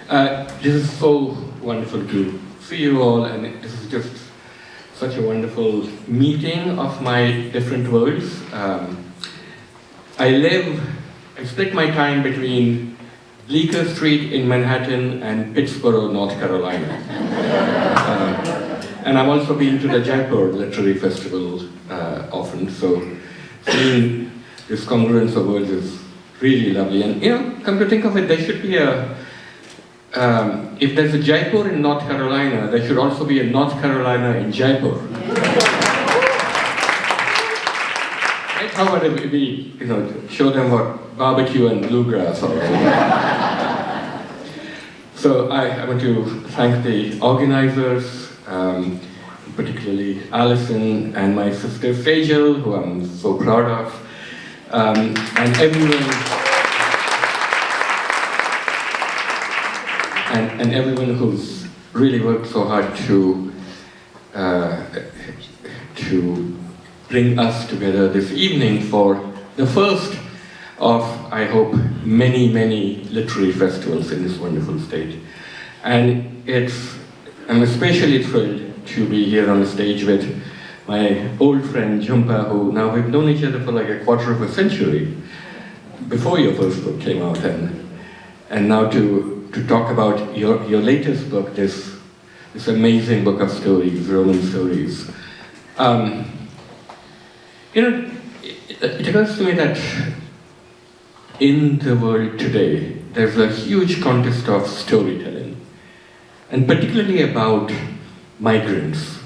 This is so wonderful to see you all, and this is just such a wonderful meeting of my different worlds. I split my time between Bleecker Street in Manhattan and Pittsboro, North Carolina. And I've also been to the Jaipur Literary Festival often, so seeing this congruence of worlds is really lovely. And come to think of it, there should be if there's a Jaipur in North Carolina, there should also be a North Carolina in Jaipur. Right? How about it be, show them what barbecue and bluegrass are all about. So I want to thank the organizers, particularly Alison and my sister Sejal, who I'm so proud of, and everyone who's really worked so hard to bring us together this evening for the first of, I hope, many, many literary festivals in this wonderful state. And I'm especially thrilled to be here on the stage with my old friend Jhumpa, who now we've known each other for like a quarter of a century, before your first book came out, and now to talk about your latest book, this amazing book of stories, Roman stories. It occurs to me that in the world today, there's a huge contest of storytelling, and particularly about migrants.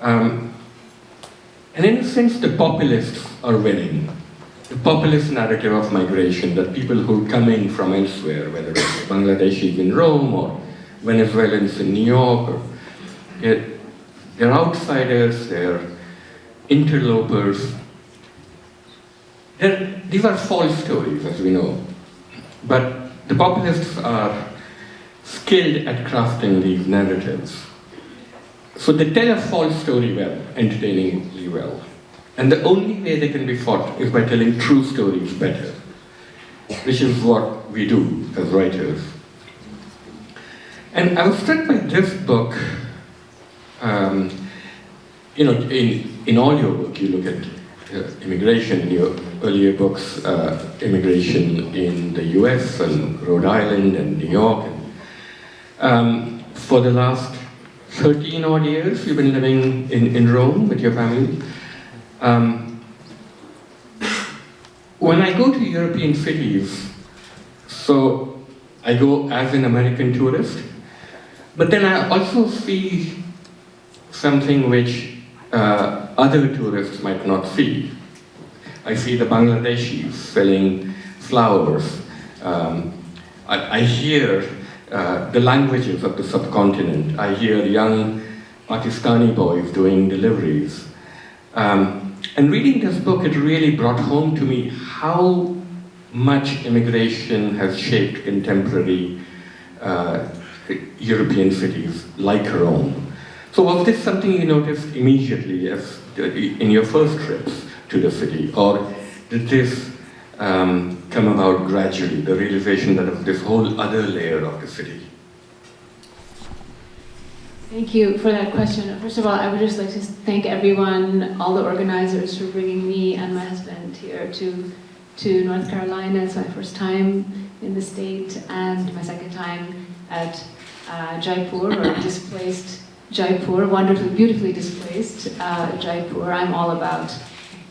And in a sense, the populists are winning. The populist narrative of migration, that people who come in from elsewhere, whether it's Bangladeshis in Rome or Venezuelans in New York, they're outsiders, they're interlopers. These are false stories, as we know. But the populists are skilled at crafting these narratives. So they tell a false story well, entertainingly well. And the only way they can be fought is by telling true stories better, which is what we do as writers. And I was struck by this book. In all your work, you look at immigration. In your earlier books, immigration in the US and Rhode Island and New York. And, for the last 13 odd years, you've been living in Rome with your family. When I go to European cities, so I go as an American tourist, but then I also see something which other tourists might not see. I see the Bangladeshis selling flowers. I hear the languages of the subcontinent. I hear young Pakistani boys doing deliveries. And reading this book, it really brought home to me how much immigration has shaped contemporary European cities like Rome. So was this something you noticed immediately in your first trips to the city, or did this come about gradually, the realization that of this whole other layer of the city? Thank you for that question. First of all, I would just like to thank everyone, all the organizers, for bringing me and my husband here to North Carolina. It's my first time in the state and my second time at Jaipur, or displaced Jaipur, wonderfully, beautifully displaced Jaipur. I'm all about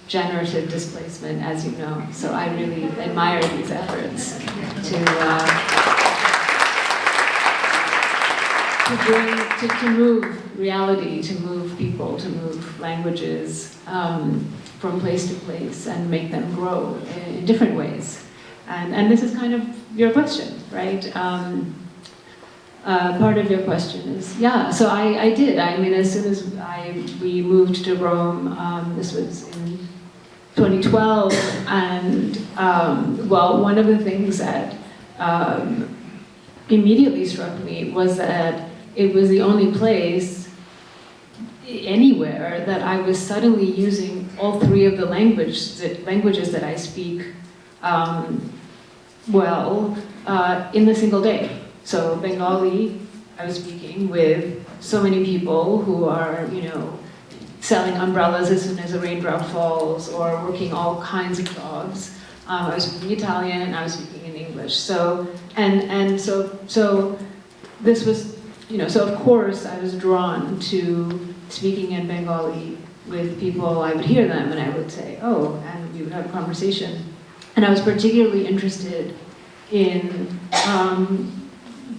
generative displacement, as you know, so I really admire these efforts to move reality, to move people, to move languages from place to place and make them grow in different ways. And this is kind of your question, right? Part of your question is, yeah, so I did. I mean, as soon as we moved to Rome, this was in 2012, and one of the things that immediately struck me was that it was the only place anywhere that I was suddenly using all three of the languages that I speak in a single day. So Bengali, I was speaking with so many people who are, selling umbrellas as soon as a raindrop falls, or working all kinds of jobs. I was speaking Italian, and I was speaking in English. So this was, so of course I was drawn to speaking in Bengali with people. I would hear them, and I would say, oh, and we would have a conversation. And I was particularly interested in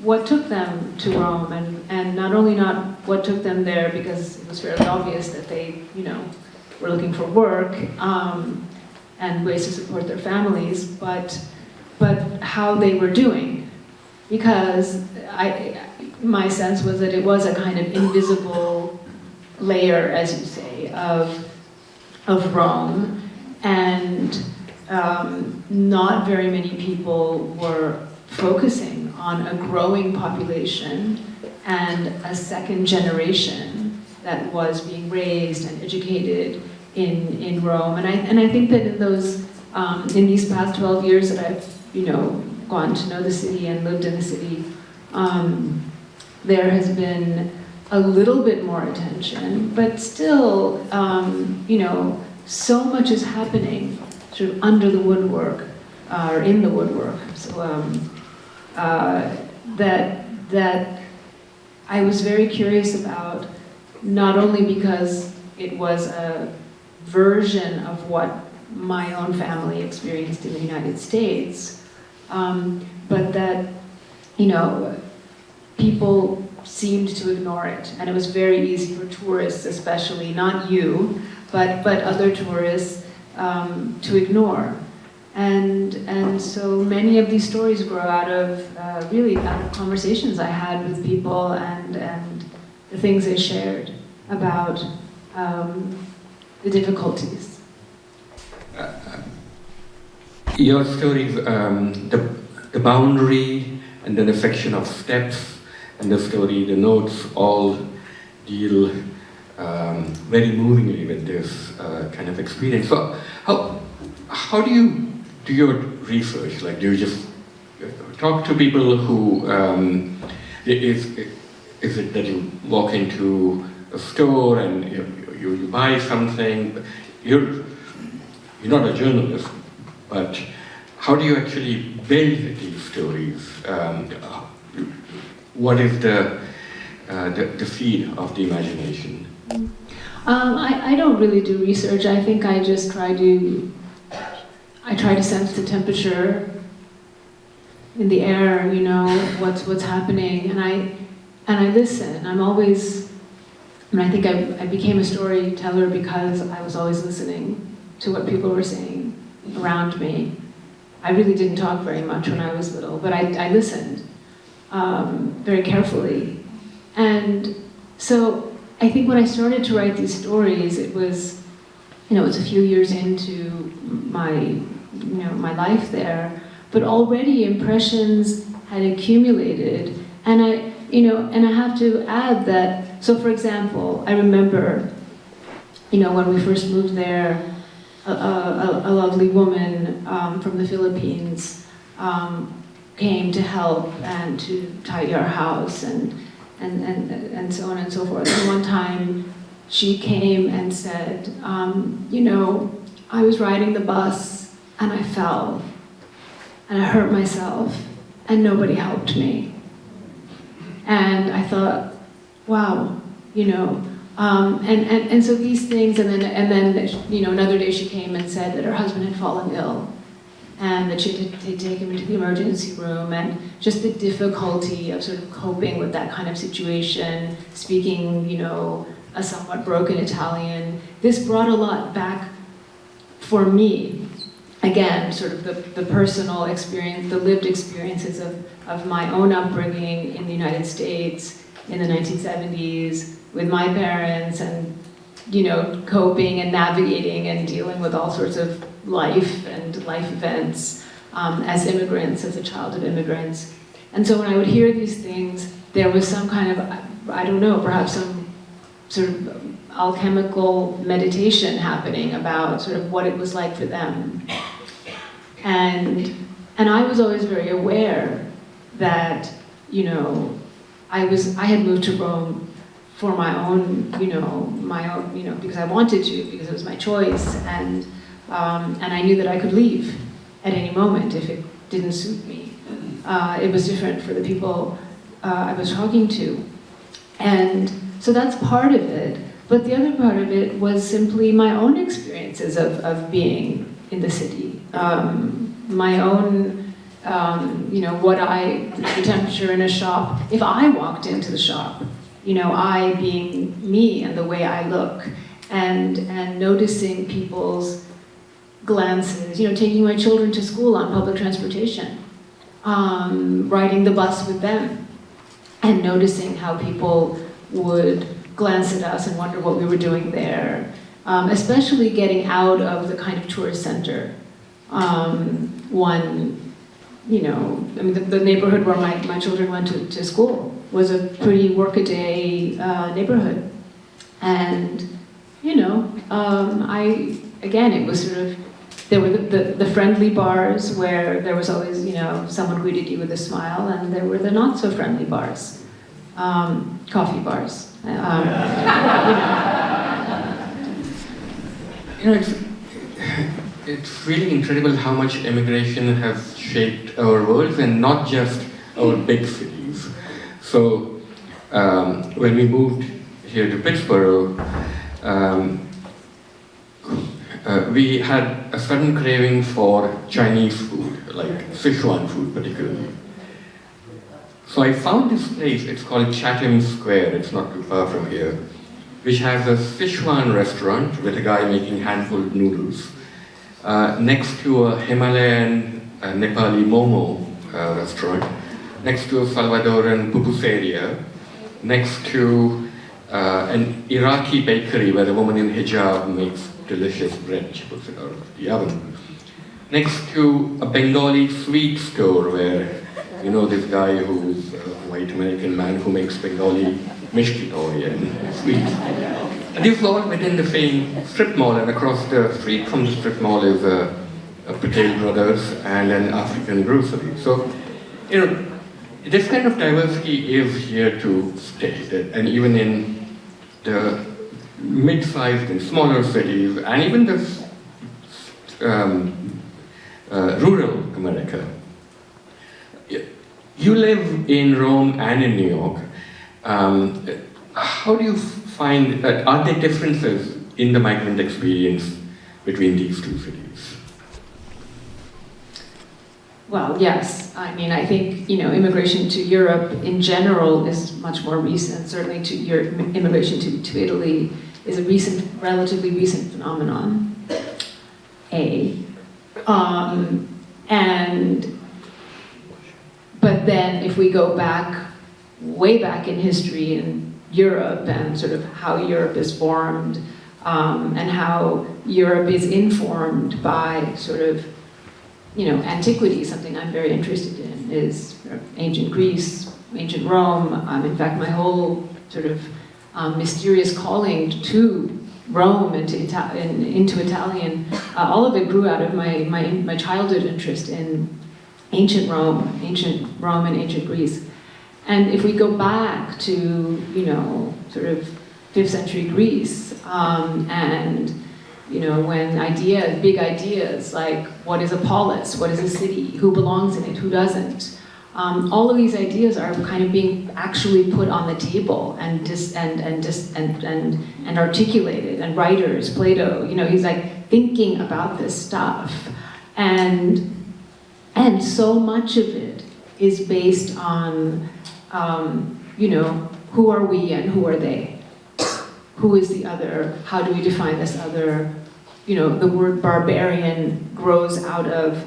what took them to Rome, and not only not what took them there, because it was fairly obvious that they, were looking for work and ways to support their families, but how they were doing, because my sense was that it was a kind of invisible layer, as you say, of Rome, and not very many people were focusing on a growing population and a second generation that was being raised and educated in Rome. And I think that in those in these past 12 years that I've gone to know the city and lived in the city, there has been a little bit more attention, but still, so much is happening sort of under the woodwork, or in the woodwork. So that I was very curious about, not only because it was a version of what my own family experienced in the United States, but that, people seemed to ignore it. And it was very easy for tourists, especially, not you, but other tourists, to ignore. And so many of these stories grow out of conversations I had with people and the things they shared about the difficulties. Your stories, the boundary and then the section of steps and the story, the notes, all deal very movingly with this kind of experience. So how do you do your research? Like, do you just talk to people who, is it that you walk into a store and you buy something? You're not a journalist, but how do you actually build these stories? What is the feed of the imagination? I don't really do research. I think I just try to sense the temperature in the air, what's happening, and I listen. I think I became a storyteller because I was always listening to what people were saying around me. I really didn't talk very much when I was little, but I listened very carefully. And so I think when I started to write these stories, it was a few years into my life there, but already impressions had accumulated. And I have to add that, so for example, I remember, when we first moved there, a lovely woman from the Philippines came to help and to tidy our house and so on and so forth. And one time she came and said, I was riding the bus and I fell and I hurt myself and nobody helped me. And I thought, wow, and so these things, and then another day she came and said that her husband had fallen ill, and that she had to take him into the emergency room, and just the difficulty of sort of coping with that kind of situation, speaking, a somewhat broken Italian. This brought a lot back for me. Again, sort of the personal experience, the lived experiences of my own upbringing in the United States in the 1970s with my parents, and coping and navigating and dealing with all sorts of life and life events as immigrants, as a child of immigrants. And so when I would hear these things, there was some kind of, I don't know, perhaps some sort of alchemical meditation happening about sort of what it was like for them. And I was always very aware that, you know, I had moved to Rome for my own, because I wanted to, because it was my choice, and I knew that I could leave at any moment if it didn't suit me. It was different for the people I was talking to. And so that's part of it. But the other part of it was simply my own experiences of being in the city. My own, the temperature in a shop. If I walked into the shop, I being me and the way I look, and noticing people's glances, taking my children to school on public transportation, riding the bus with them, and noticing how people would glance at us and wonder what we were doing there, especially getting out of the kind of tourist center. The neighborhood where my children went to school was a pretty workaday neighborhood. And, it was sort of, there were the friendly bars where there was always, someone greeted you with a smile, and there were the not so friendly bars, coffee bars. It's really incredible how much immigration has shaped our worlds, and not just our big cities. So when we moved here to Pittsburgh, we had a sudden craving for Chinese food, like Sichuan food particularly. So I found this place, it's called Chatham Square, it's not too far from here, which has a Sichuan restaurant with a guy making hand-pulled noodles, next to a Himalayan Nepali momo restaurant, next to a Salvadoran pupuseria, next to an Iraqi bakery where the woman in hijab makes delicious bread, she puts it out of the oven, next to a Bengali sweet store where this guy who's a white American man who makes Bengali mishki doi and sweets. And this is all within the same strip mall, and across the street from the strip mall is a Patel Brothers and an African grocery. So, this kind of diversity is here to stay, and even in the mid-sized and smaller cities, and even the rural America. You live in Rome and in New York. How do you find, are there differences in the migrant experience between these two cities? Well, yes. I mean, I think, immigration to Europe in general is much more recent. Certainly immigration to Italy is a relatively recent phenomenon. But then if we go back, way back in history in Europe, and sort of how Europe is formed, and how Europe is informed by sort of, antiquity, something I'm very interested in, is ancient Greece, ancient Rome. In fact, my whole sort of mysterious calling to Rome and into Italian, all of it grew out of my childhood interest in ancient Rome and ancient Greece. And if we go back to, sort of 5th century Greece, and, when big ideas like what is a polis, what is a city, who belongs in it, who doesn't, all of these ideas are kind of being actually put on the table and articulated, and writers, Plato, he's like thinking about this stuff. And so much of it is based on, who are we and who are they? Who is the other? How do we define this other? The word barbarian grows out of,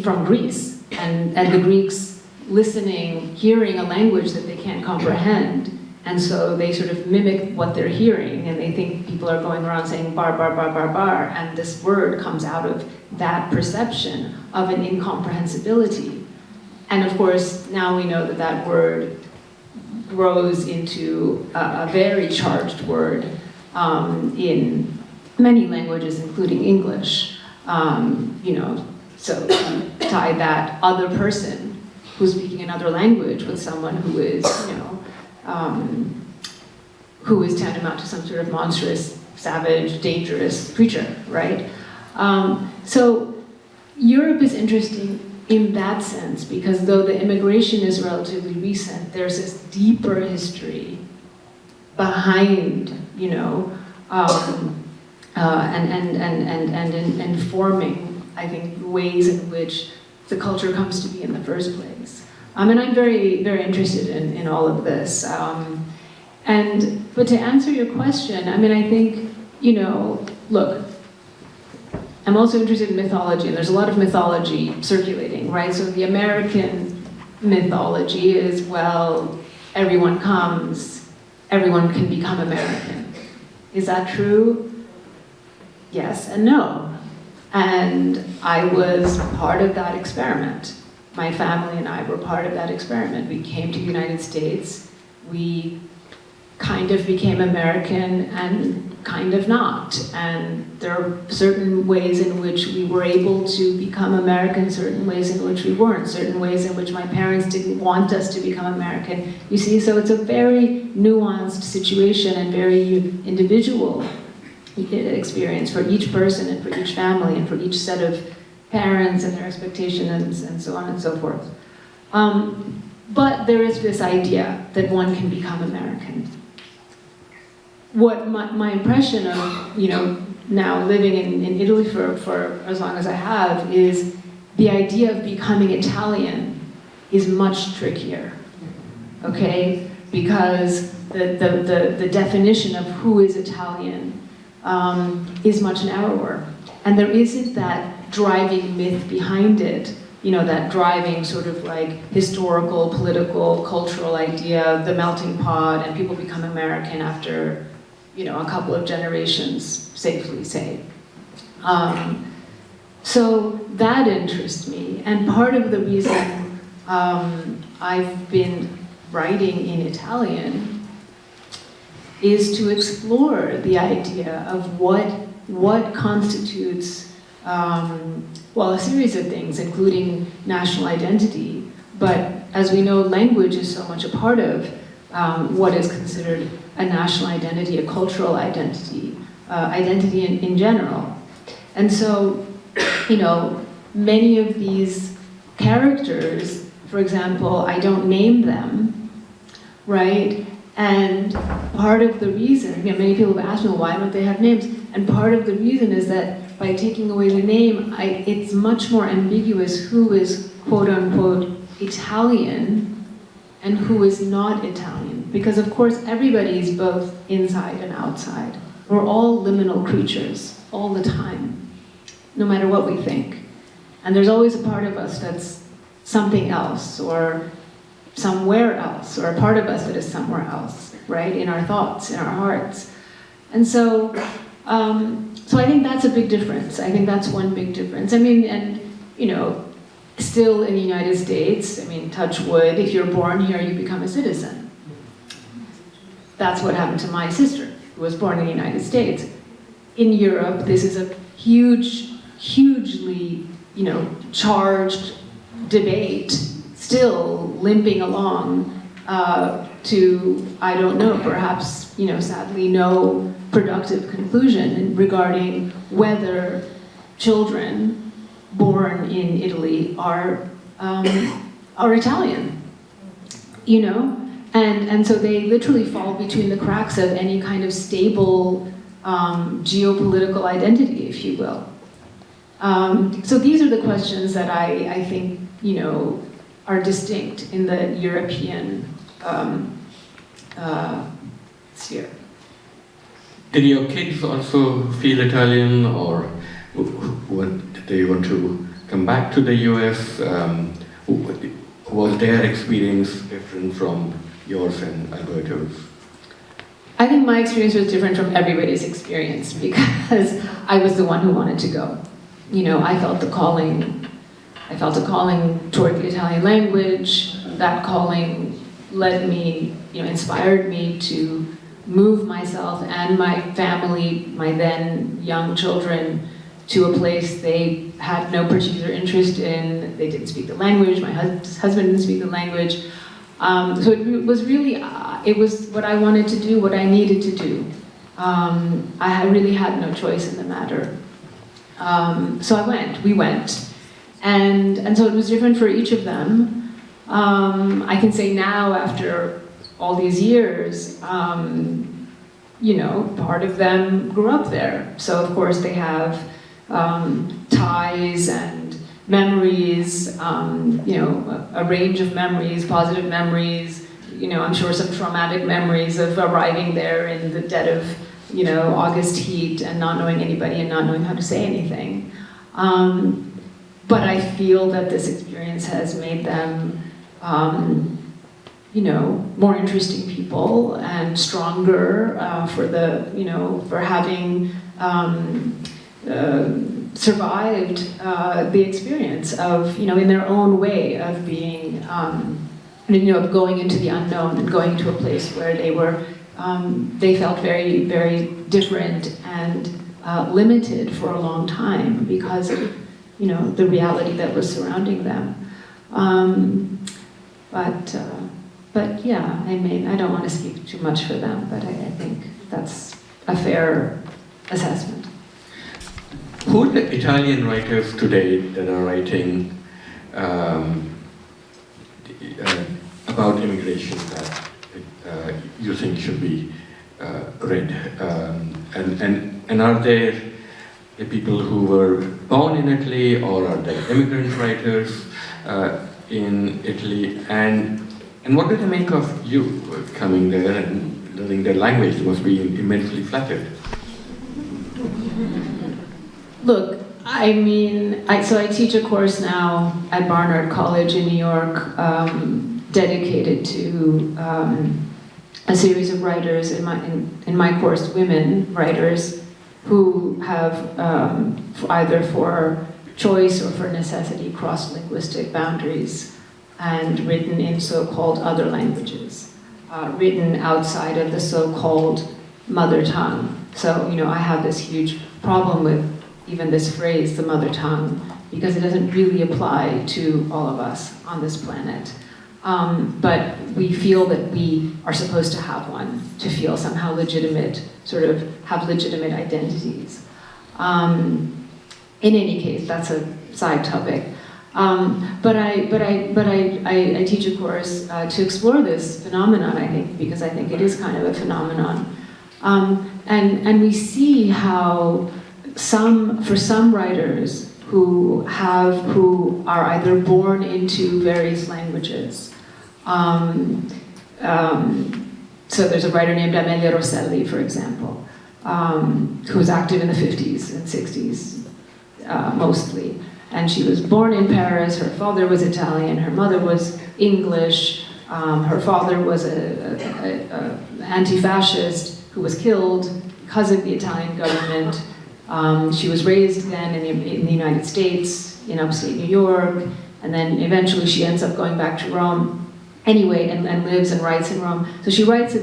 from Greece, and the Greeks listening, hearing a language that they can't comprehend, and so they sort of mimic what they're hearing, and they think people are going around saying bar, bar, bar, bar, bar, and this word comes out of that perception of an incomprehensibility. And of course, now we know that word grows into a very charged word in many languages, including English. So tie that other person who's speaking another language with someone who is, who is tantamount to some sort of monstrous, savage, dangerous creature, right? So Europe is interesting in that sense, because though the immigration is relatively recent, there's this deeper history behind, and informing, I think, ways in which the culture comes to be in the first place. And I'm very, very interested in all of this. But to answer your question, I think, look, I'm also interested in mythology, and there's a lot of mythology circulating, right? So the American mythology is, well, everyone comes, everyone can become American. Is that true? Yes and no. And I was part of that experiment. My family and I were part of that experiment. We came to the United States, we kind of became American and kind of not. And there are certain ways in which we were able to become American, certain ways in which we weren't, certain ways in which my parents didn't want us to become American. You see, so it's a very nuanced situation and very individual experience for each person and for each family and for each set of parents and their expectations and so on and so forth. But there is this idea that one can become American. What my impression of, now living in Italy for as long as I have, is the idea of becoming Italian is much trickier, okay? Because the definition of who is Italian is much narrower. And there isn't that driving myth behind it, that driving sort of like historical, political, cultural idea, the melting pot, and people become American after, a couple of generations, safely say. So that interests me. And part of the reason I've been writing in Italian is to explore the idea of what constitutes, a series of things, including national identity. But as we know, language is so much a part of what is considered a national identity, a cultural identity, identity in general. And so, many of these characters, for example, I don't name them, right? And part of the reason, many people have asked me, well, why don't they have names? And part of the reason is that by taking away the name, it's much more ambiguous who is quote unquote Italian and who is not Italian. Because of course everybody is both inside and outside. We're all liminal creatures all the time, no matter what we think. And there's always a part of us that's something else, or somewhere else, or a part of us that is somewhere else, right? In our thoughts, in our hearts. And so I think that's a big difference. I think that's one big difference. Still in the United States, touch wood, if you're born here, you become a citizen. That's what happened to my sister, who was born in the United States. In Europe, this is a hugely, charged debate, still limping along to, I don't know, perhaps, sadly, no productive conclusion regarding whether children born in Italy are Italian, and so they literally fall between the cracks of any kind of stable geopolitical identity, if you will. So these are the questions that I think, are distinct in the European sphere. Did your kids also feel Italian, or did they want to come back to the US? Was their experience different from yours and Alberto's? I think my experience was different from everybody's experience because I was the one who wanted to go. I felt a calling toward the Italian language. That calling led me, inspired me to move myself and my family, my then young children, to a place they had no particular interest in. They didn't speak the language. My husband didn't speak the language. So it was really, it was what I wanted to do, what I needed to do. Really had no choice in the matter. So we went. And so it was different for each of them. I can say now, after all these years, you know, part of them grew up there. So of course they have ties and memories, you know, a range of memories, positive memories, you know, I'm sure some traumatic memories of arriving there in the dead of, you know, August heat and not knowing anybody and not knowing how to say anything. But I feel that this experience has made them, you know, more interesting people and stronger for the, you know, for having survived the experience of, you know, in their own way of being, you know, of going into the unknown and going to a place where they were, they felt very, very different and limited for a long time because of, you know, the reality that was surrounding them. But yeah, I mean, I don't want to speak too much for them, but I think that's a fair assessment. Who are the Italian writers today that are writing about immigration that you think should be read? And are there the people who were born in Italy, or are they immigrant writers in Italy? And what do they make of you coming there and learning their language? They must be immensely flattered. Look, I mean, so I teach a course now at Barnard College in New York, dedicated to a series of writers in my course, women writers, who have either for choice or for necessity crossed linguistic boundaries and written in so-called other languages, written outside of the so-called mother tongue. So, you know, I have this huge problem with even this phrase, the mother tongue, because it doesn't really apply to all of us on this planet. But we feel that we are supposed to have one, to feel somehow legitimate, sort of have legitimate identities. In any case, that's a side topic. But I teach a course to explore this phenomenon, I think, because I think it is kind of a phenomenon. And we see how for some writers who are either born into various languages. So there's a writer named Amelia Rosselli, for example, who was active in the 50s and 60s, mostly. And she was born in Paris. Her father was Italian. Her mother was English. Her father was an anti-fascist who was killed because of the Italian government. She was raised then in the United States, in upstate New York, and then eventually she ends up going back to Rome anyway, and lives and writes in Rome. So she writes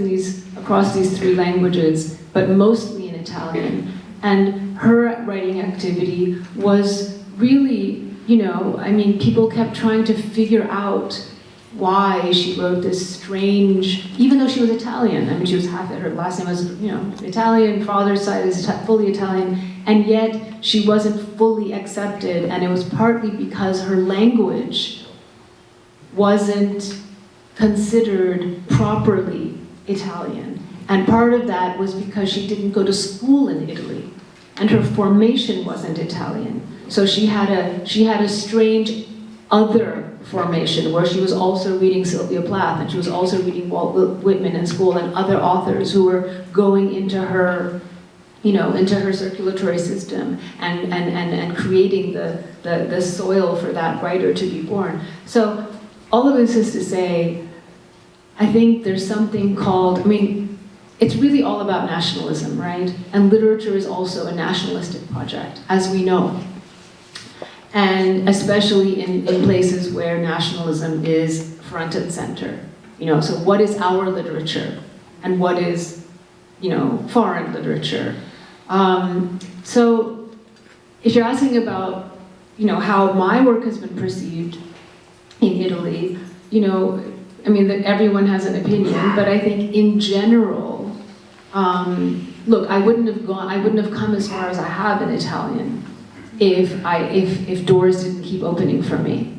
across these three languages, but mostly in Italian. And her writing activity was really, you know, I mean, people kept trying to figure out why she wrote this strange, even though she was Italian. I mean, she was half, her last name was, you know, Italian, father's side is fully Italian, and yet she wasn't fully accepted, and it was partly because her language wasn't considered properly Italian. And part of that was because she didn't go to school in Italy, and her formation wasn't Italian. So she had a strange other formation where she was also reading Sylvia Plath, and she was also reading Walt Whitman in school and other authors who were going into her, you know, into her circulatory system and creating the soil for that writer to be born. So all of this is to say, I think there's something called, I mean, it's really all about nationalism, right? And literature is also a nationalistic project, as we know. And especially in places where nationalism is front and center. You know, so what is our literature? And what is, you know, foreign literature? So if you're asking about, how my work has been perceived in Italy, I mean, that everyone has an opinion, but I think in general, look, I wouldn't have come as far as I have in Italian if doors didn't keep opening for me,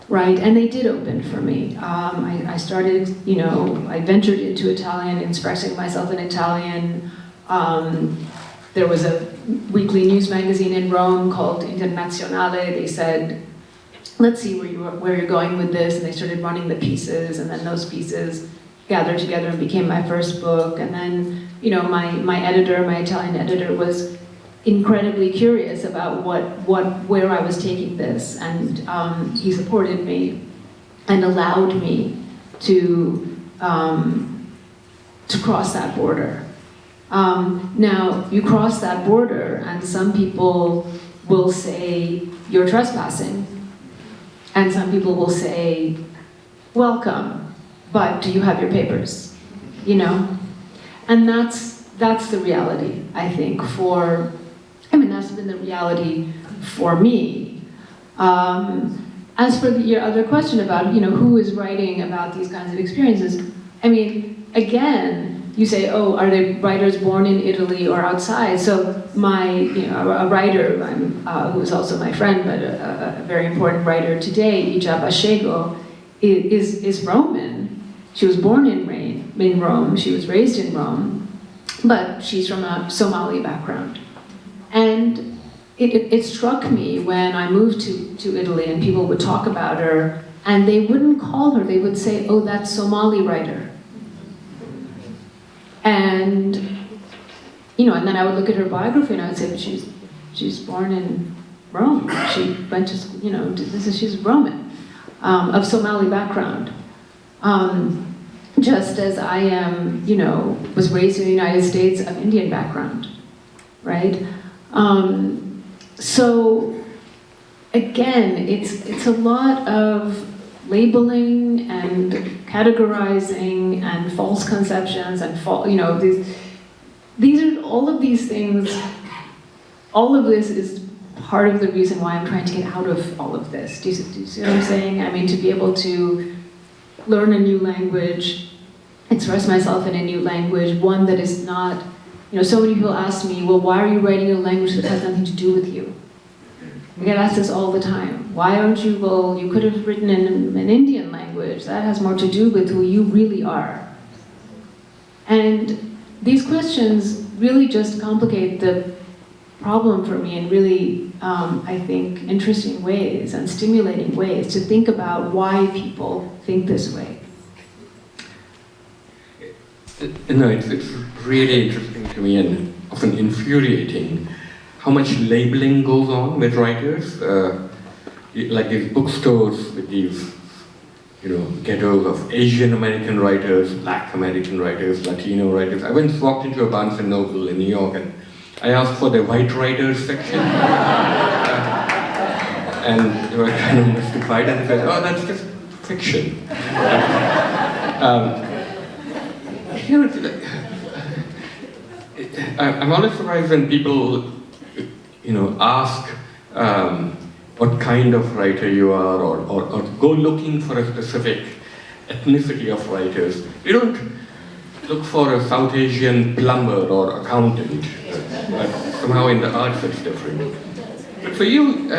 right? And they did open for me. I started, I ventured into Italian, expressing myself in Italian. There was a weekly news magazine in Rome called Internazionale. They said, let's see where you're going with this, and they started running the pieces, and then those pieces gathered together and became my first book. And then, my editor, my Italian editor, was incredibly curious about where I was taking this, and he supported me and allowed me to cross that border. Now, you cross that border, and some people will say you're trespassing, and some people will say, welcome, but do you have your papers? And that's the reality, I think, that's been the reality for me. As for your other question about, who is writing about these kinds of experiences, again, you say, oh, are they writers born in Italy or outside? So a writer, who is also my friend, but a very important writer today, Ija Bashego, is Roman. She was born in Rome, she was raised in Rome, but she's from a Somali background. And it struck me when I moved to Italy and people would talk about her, and they wouldn't call her, they would say, oh, that's Somali writer. And, and then I would look at her biography and I would say, but she's born in Rome. She went to, she's Roman, of Somali background. Just as I am, was raised in the United States of Indian background, right? So, again, it's a lot of labeling and categorizing and false conceptions and these are all of these things. All of this is part of the reason why I'm trying to get out of all of this. Do you see what I'm saying? To be able to learn a new language, express myself in a new language, one that is not, so many people ask me, well, why are you writing in a language that has nothing to do with you? We get asked this all the time. Why aren't you, well, you could have written in an Indian language. That has more to do with who you really are. And these questions really just complicate the problem for me in really, I think, interesting ways and stimulating ways to think about why people think this way. It's really interesting to me and often infuriating how much labeling goes on with writers, like these bookstores with these, ghettos of Asian American writers, Black American writers, Latino writers. I once walked into a Barnes & Noble in New York and I asked for the white writers section. And they were kind of mystified and said, oh, that's just fiction. I'm always surprised when people ask what kind of writer you are, or go looking for a specific ethnicity of writers. You don't look for a South Asian plumber or accountant, but somehow in the arts it's different. But for you,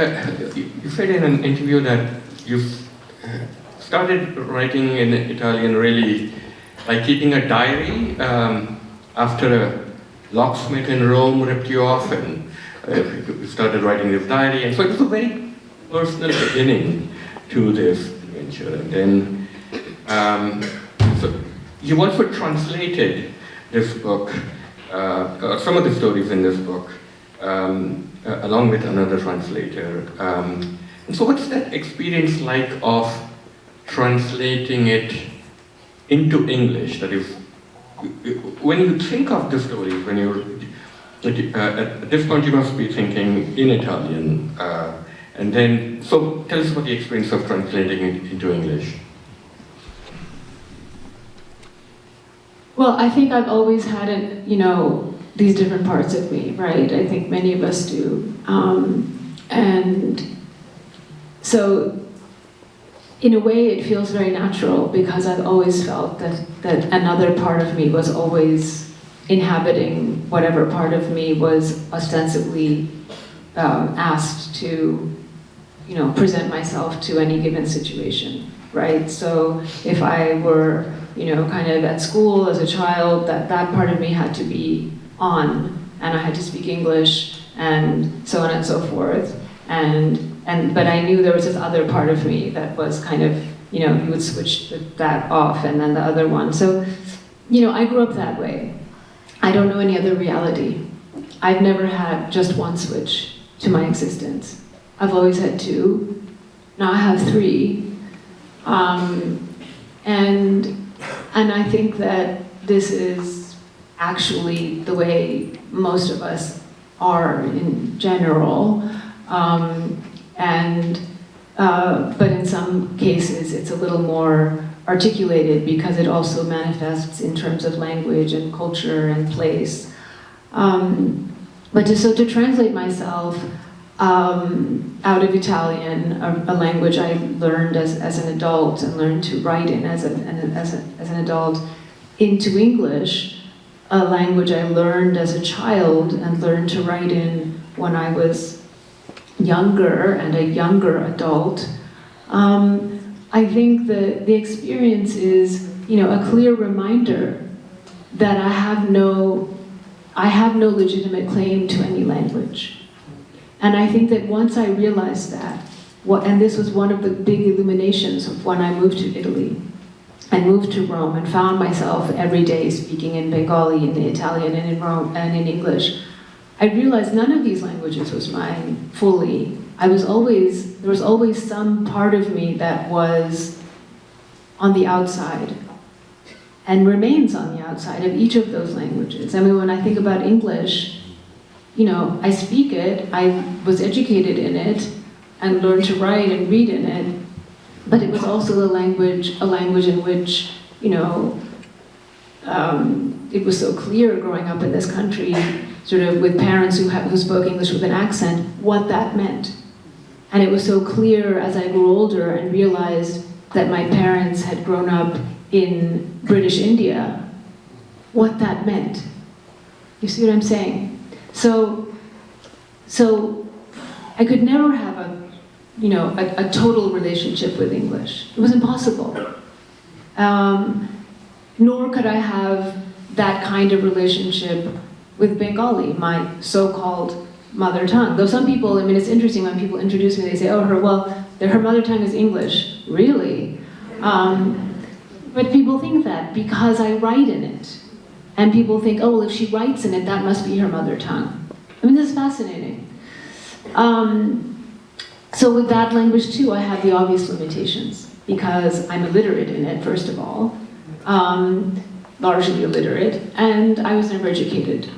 you said in an interview that you started writing in Italian really by keeping a diary after a locksmith in Rome ripped you off, and you started writing this diary, and so it was a very personal beginning to this adventure. And then so you also translated this book, some of the stories in this book, along with another translator. And so what's that experience like of translating it into English? That is, when you think of the stories, when you're at this point you must be thinking in Italian, and then, so tell us about the experience of translating it into English. Well, I think I've always had these different parts of me, right? I think many of us do. And so, in a way, it feels very natural because I've always felt that another part of me was always inhabiting whatever part of me was ostensibly asked to, present myself to any given situation, right? So if I were, kind of at school as a child, that part of me had to be on, and I had to speak English, and so on and so forth. But I knew there was this other part of me that was kind of, you would switch that off, and then the other one. So, I grew up that way. I don't know any other reality. I've never had just one switch to my existence. I've always had two. Now I have three. And I think that this is actually the way most of us are in general. But in some cases it's a little more articulated because it also manifests in terms of language and culture and place. But to translate myself out of Italian, a language I learned as an adult and learned to write in as an adult, into English, a language I learned as a child and learned to write in when I was younger and a younger adult. I think the experience is, a clear reminder that I have no legitimate claim to any language. And I think that once I realized that, and this was one of the big illuminations of when I moved to Italy, and moved to Rome and found myself every day speaking in Bengali, in Italian, and in Rome, and in English, I realized none of these languages was mine fully. There was always some part of me that was on the outside and remains on the outside of each of those languages. I mean, when I think about English, I speak it, I was educated in it, and learned to write and read in it, but it was also a language in which, it was so clear growing up in this country, sort of with parents who spoke English with an accent, what that meant. And it was so clear as I grew older and realized that my parents had grown up in British India, what that meant. You see what I'm saying? So I could never have a total relationship with English. It was impossible. Nor could I have that kind of relationship with Bengali, my so-called mother tongue. Though some people, it's interesting when people introduce me, they say, her mother tongue is English. Really? But people think that because I write in it. And people think, if she writes in it, that must be her mother tongue. This is fascinating. So with that language too, I have the obvious limitations because I'm illiterate in it, first of all, largely illiterate, and I was never educated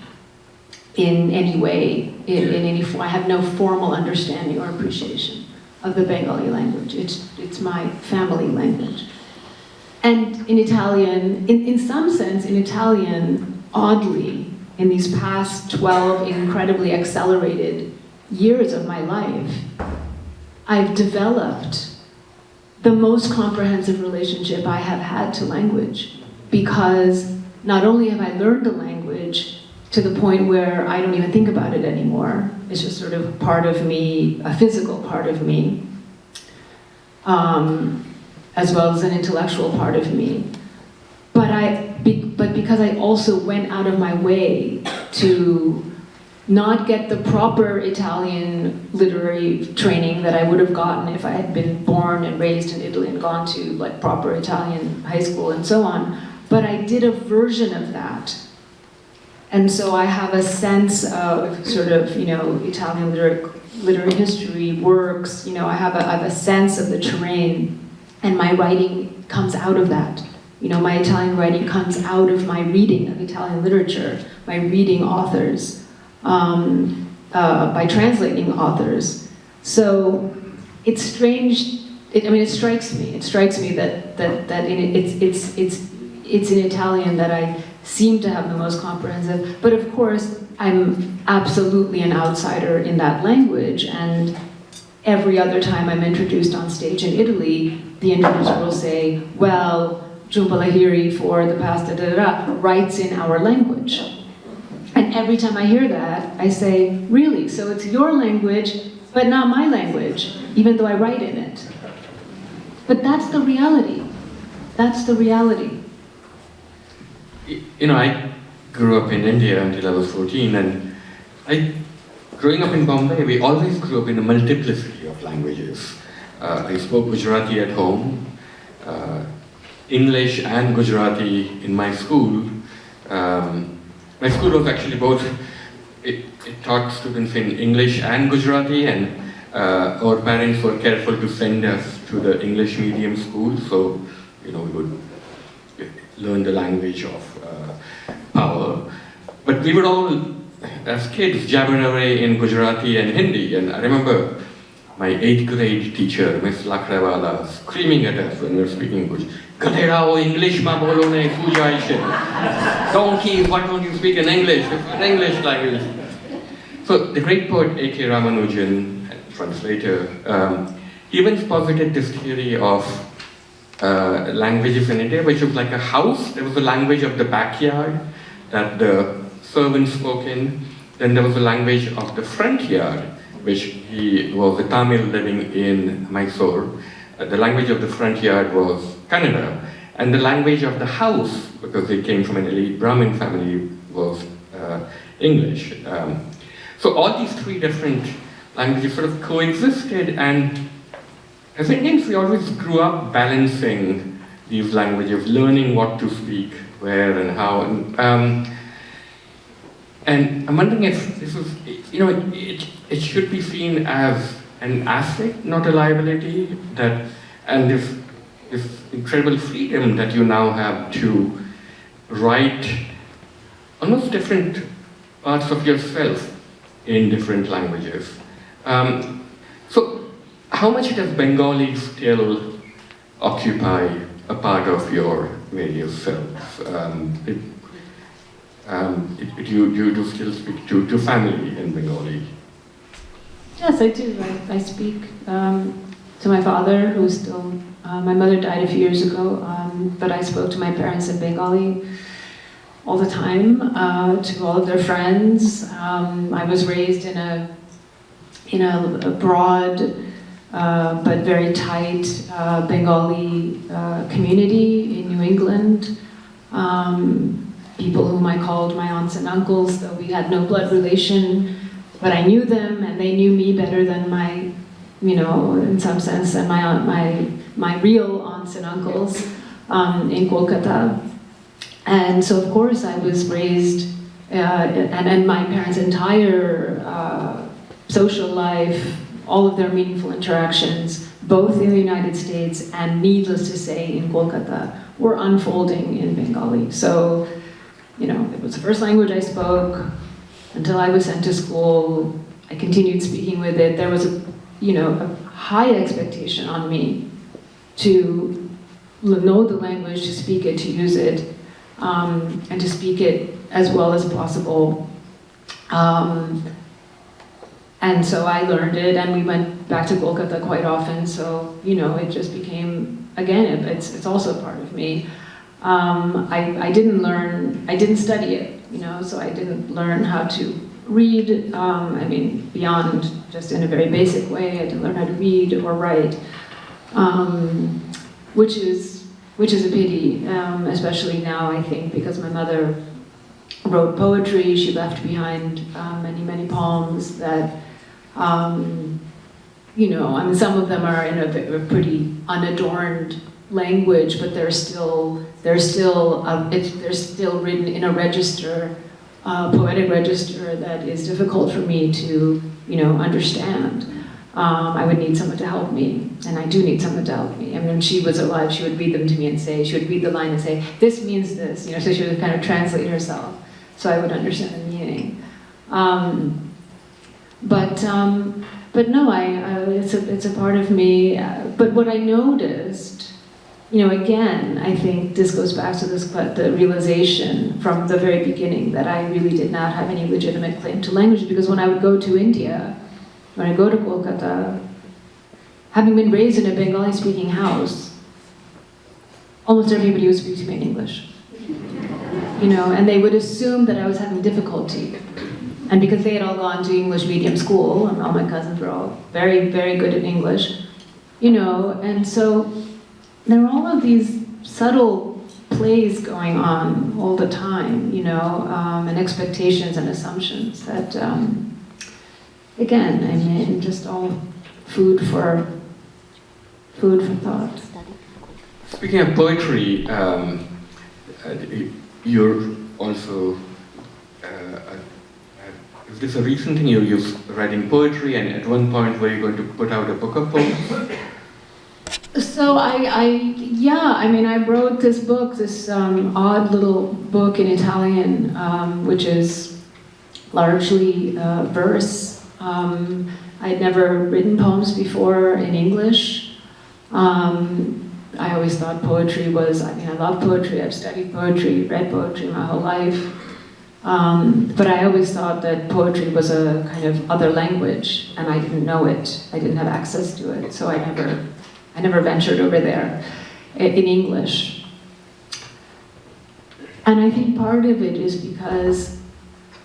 in any way, in any form. I have no formal understanding or appreciation of the Bengali language. It's my family language. And in Italian, in some sense, in Italian, oddly, in these past 12 incredibly accelerated years of my life, I've developed the most comprehensive relationship I have had to language, because not only have I learned the language to the point where I don't even think about it anymore, it's just sort of part of me, a physical part of me, as well as an intellectual part of me. But because I also went out of my way to not get the proper Italian literary training that I would have gotten if I had been born and raised in Italy and gone to proper Italian high school and so on, but I did a version of that. And so I have a sense of sort of, Italian literary history works, I have a sense of the terrain, and my writing comes out of that. My Italian writing comes out of my reading of Italian literature, my reading authors, by translating authors. So it's strange. It strikes me. It strikes me that it's in Italian that I seem to have the most comprehensive. But of course, I'm absolutely an outsider in that language, and every other time I'm introduced on stage in Italy, the introducer will say, well, Jhumpa Lahiri for the past writes in our language. And every time I hear that, I say, really? So it's your language, but not my language, even though I write in it. But that's the reality. That's the reality. You know, I grew up in India until I was 14, and growing up in Bombay, we always grew up in a multiplicity of languages. I spoke Gujarati at home, English and Gujarati in my school. My school was actually both, it taught students in English and Gujarati, and our parents were careful to send us to the English medium school, so we would learn the language of power. But we would all, as kids, jabber away in Gujarati and Hindi, and I remember my 8th grade teacher, Miss Lakrewala, screaming at us when we were speaking English. Gadera, English ma bolo ne, pujai se. Donkey, why don't you speak in English? It's an English language. So the great poet A.K. Ramanujan, translator, he once posited this theory of languages in India, which was like a house. There was a language of the backyard that the servants spoke in. Then there was a language of the front yard, which he was a Tamil living in Mysore. The language of the front yard was Kannada. And the language of the house, because they came from an elite Brahmin family, was English. So all these three different languages sort of coexisted, and as Indians, we always grew up balancing these languages, learning what to speak, where and how. And I'm wondering if this is, it should be seen as an asset, not a liability, and this incredible freedom that you now have to write almost different parts of yourself in different languages. So how much does Bengali still occupy a part of your various selves? You do still speak to family in Bengali? Yes, I do. I speak to my father, who's still, my mother died a few years ago, but I spoke to my parents in Bengali all the time, to all of their friends. I was raised in a broad but very tight Bengali community in New England. People whom I called my aunts and uncles, though we had no blood relation, but I knew them and they knew me better than my, in some sense, than my real aunts and uncles in Kolkata. And so, of course, I was raised, and my parents' entire social life, all of their meaningful interactions, both in the United States and, needless to say, in Kolkata, were unfolding in Bengali. So, it was the first language I spoke until I was sent to school. I continued speaking with it. There was a high expectation on me to know the language, to speak it, to use it, and to speak it as well as possible. And so I learned it, and we went back to Kolkata quite often, so, it just became, again, it's also part of me. I didn't study it, so I didn't learn how to read, beyond just in a very basic way. I didn't learn how to read or write, which is a pity, especially now, I think, because my mother wrote poetry. She left behind many, many poems that, some of them are in a pretty unadorned language, but they're still written in a register, poetic register, that is difficult for me to, understand. I would need someone to help me, and I do need someone to help me. When she was alive, she would read them to me and say, she would read the line and say, this means this, so she would kind of translate herself, so I would understand the meaning. But no, it's a part of me. But what I noticed again, I think this goes back to this, but the realization from the very beginning that I really did not have any legitimate claim to language, because when I would go to India, when I go to Kolkata, having been raised in a Bengali-speaking house, almost everybody would speak to me in English. And they would assume that I was having difficulty. And because they had all gone to English medium school, and all my cousins were all very, very good at English, and so there were all of these subtle plays going on all the time, and expectations and assumptions that, again, just all food for thought. Speaking of poetry, you're also, is this a recent thing? You're writing poetry, and at one point were you going to put out a book of poems? So I wrote this book, this odd little book in Italian, which is largely verse. I'd never written poems before in English. I always thought poetry was, I love poetry, I've studied poetry, read poetry my whole life. But I always thought that poetry was a kind of other language, and I didn't know it. I didn't have access to it, so I never ventured over there in English. And I think part of it is because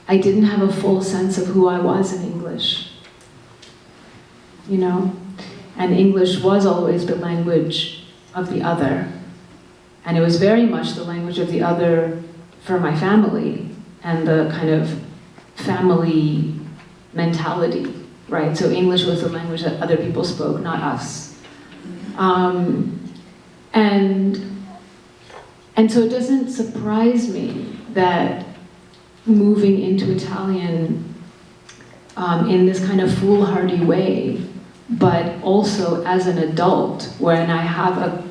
I didn't have a full sense of who I was in English. And English was always the language of the other. And it was very much the language of the other for my family and the kind of family mentality, right? So English was the language that other people spoke, not us. And so it doesn't surprise me that moving into Italian in this kind of foolhardy way, but also as an adult, when I have a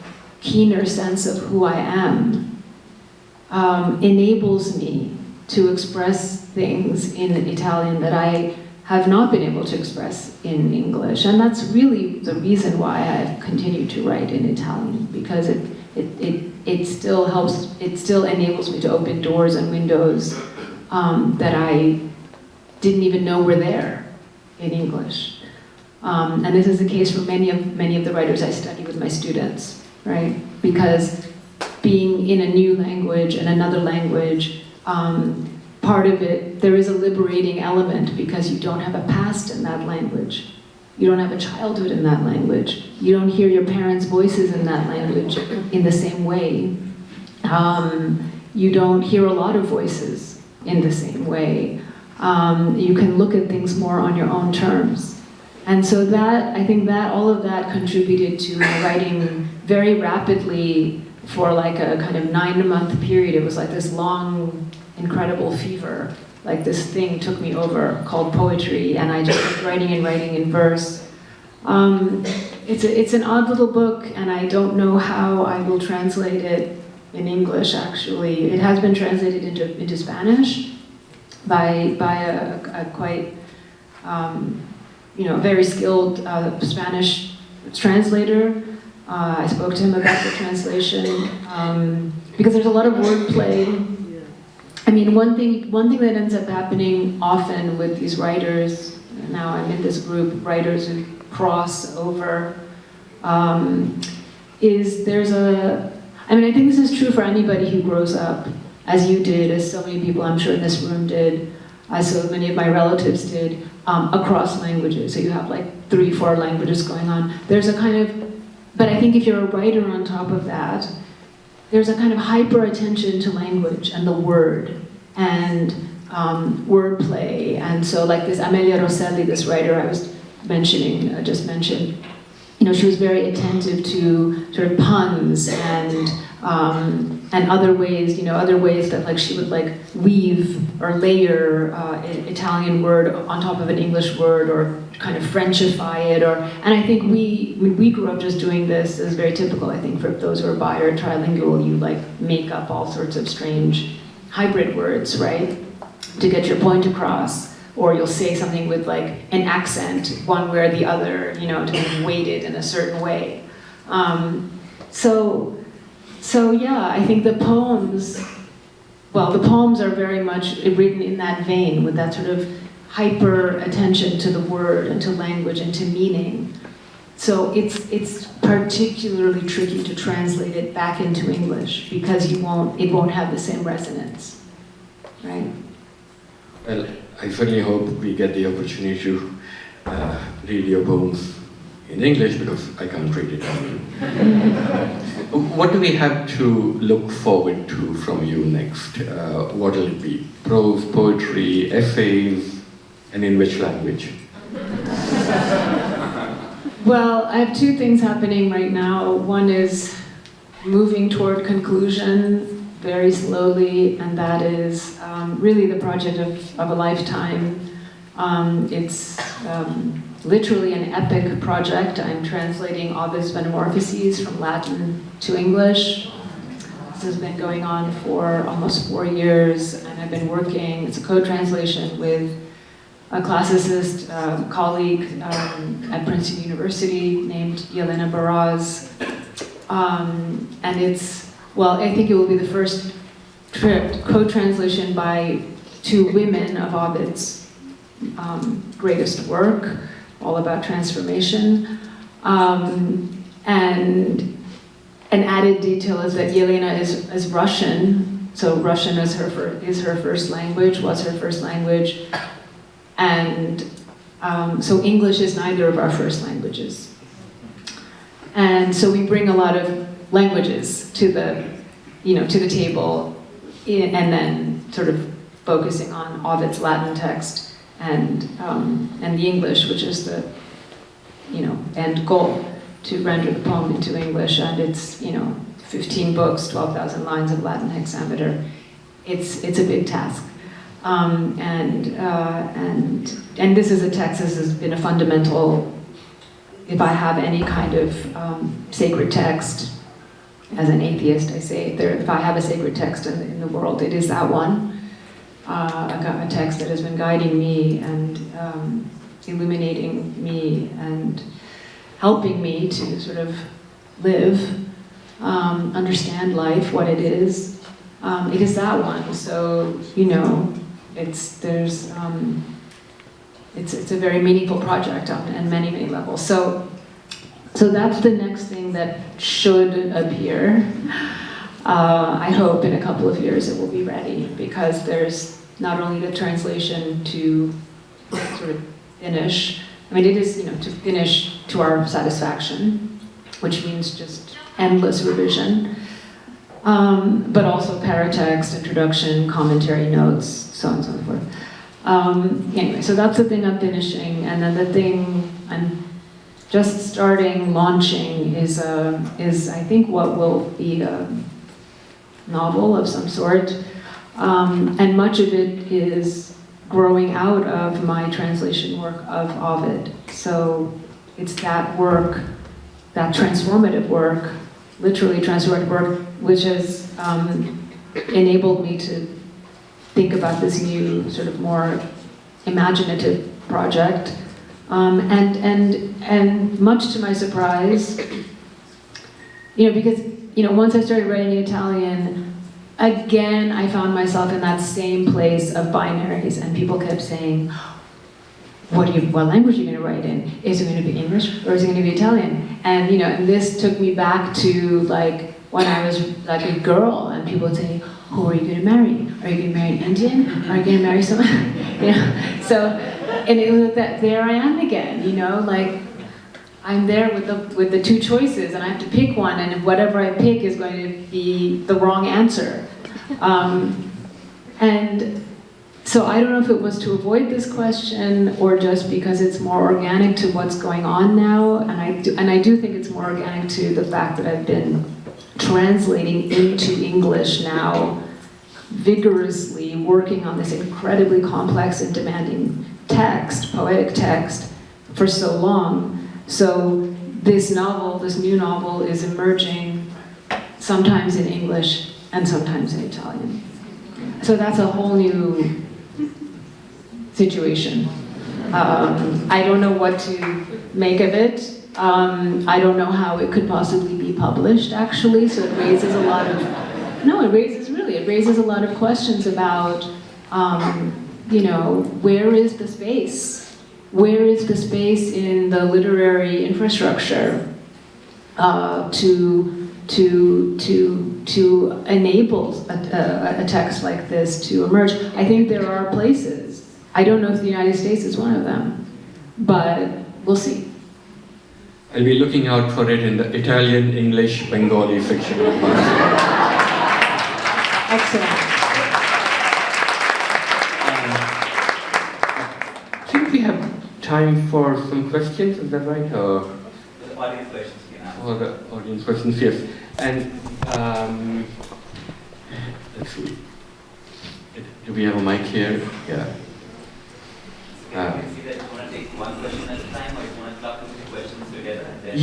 keener sense of who I am, enables me to express things in Italian that I have not been able to express in English. And that's really the reason why I've continued to write in Italian, because it still helps, it still enables me to open doors and windows that I didn't even know were there in English. And this is the case for many of the writers I study with my students, right? Because being in a new language and another language, part of it, there is a liberating element because you don't have a past in that language. You don't have a childhood in that language. You don't hear your parents' voices in that language in the same way. You don't hear a lot of voices in the same way. You can look at things more on your own terms. And so that, I think that all of that contributed to my writing very rapidly for like a kind of 9-month period. It was like this long, incredible fever. Like this thing took me over called poetry, and I just kept writing and writing in verse. It's an odd little book, and I don't know how I will translate it in English, actually. It has been translated into Spanish by a quite, very skilled Spanish translator. I spoke to him about the translation because there's a lot of wordplay. I mean, one thing that ends up happening often with these writers, now I'm in this group, writers who cross over, is I think this is true for anybody who grows up, as you did, as so many people I'm sure in this room did, as so many of my relatives did, across languages. So you have like 3-4 languages going on. There's a kind of, but I think if you're a writer on top of that, there's a kind of hyper attention to language and the word and wordplay. And so like this Amelia Rosselli, this writer I was just mentioned, she was very attentive to sort of puns and other ways, that like she would like weave or layer an Italian word on top of an English word or kind of Frenchify it. And I think when we grew up just doing this, is very typical, I think, for those who are bi or trilingual. You like make up all sorts of strange hybrid words, right, to get your point across. Or you'll say something with like an accent, one way or the other, to be weighted in a certain way. So So yeah, I think the poems are very much written in that vein, with that sort of hyper attention to the word and to language and to meaning. So it's particularly tricky to translate it back into English because it won't have the same resonance, right? Well, I certainly hope we get the opportunity to read your poems in English, because I can't read it. What do we have to look forward to from you next? What will it be? Prose, poetry, essays, and in which language? Well, I have two things happening right now. One is moving toward conclusion very slowly, and that is really the project of a lifetime. It's literally an epic project. I'm translating Ovid's Metamorphoses from Latin to English. This has been going on for almost 4 years, and I've been working, it's a co-translation with a classicist colleague at Princeton University named Yelena Baraz. And I think it will be the first co-translation by two women of Ovid's greatest work, all about transformation. And an added detail is that Yelena is Russian, so Russian is her first language, was her first language, and so English is neither of our first languages. And so we bring a lot of languages to the table, and then sort of focusing on Ovid's Latin text and the English, which is the end goal, to render the poem into English. And it's 15 books, 12,000 lines of Latin hexameter. It's a big task, and this is a text. This has been a fundamental. If I have any kind of sacred text, as an atheist, I say, if I have a sacred text in the world, it is that one. A text that has been guiding me and illuminating me and helping me to sort of live, understand life, what it is. It is that one. So it's a very meaningful project on many, many levels. So that's the next thing that should appear. I hope in a couple of years it will be ready, because there's not only the translation to sort of finish. I mean, it is to finish to our satisfaction, which means just endless revision, but also paratext, introduction, commentary, notes, so on and so forth. Anyway, so that's the thing I'm finishing, and then the thing I'm just launching is I think what will be a novel of some sort, and much of it is growing out of my translation work of Ovid. So it's that work, that transformative work, literally transformative work, which has enabled me to think about this new sort of more imaginative project. And much to my surprise, because once I started writing in Italian, again I found myself in that same place of binaries, and people kept saying, what language are you going to write in? Is it going to be English or is it going to be Italian? And and this took me back to like when I was like a girl, and people would say, who are you going to marry? Are you going to marry an Indian? Are you going to marry someone? So, and it was that there I am again, like I'm there with the two choices, and I have to pick one, and whatever I pick is going to be the wrong answer. And so I don't know if it was to avoid this question or just because it's more organic to what's going on now, and I do think it's more organic to the fact that I've been translating into English now, vigorously working on this incredibly complex and demanding text, poetic text, for so long. So this new novel is emerging sometimes in English and sometimes in Italian. So that's a whole new situation. I don't know what to make of it. I don't know how it could possibly be published, actually, so it raises a lot of, it raises a lot of questions about, where is the space? Where is the space in the literary infrastructure to enable a text like this to emerge? I think there are places. I don't know if the United States is one of them, but we'll see. I'll be looking out for it in the Italian, English, Bengali section of Namesake. Excellent. I think we have time for some questions, is that right? The audience questions, or the audience questions, yes. And let's see. Do we have a mic here? Yeah. You can see that you want to take one question at a time, or you want to club two questions together. And then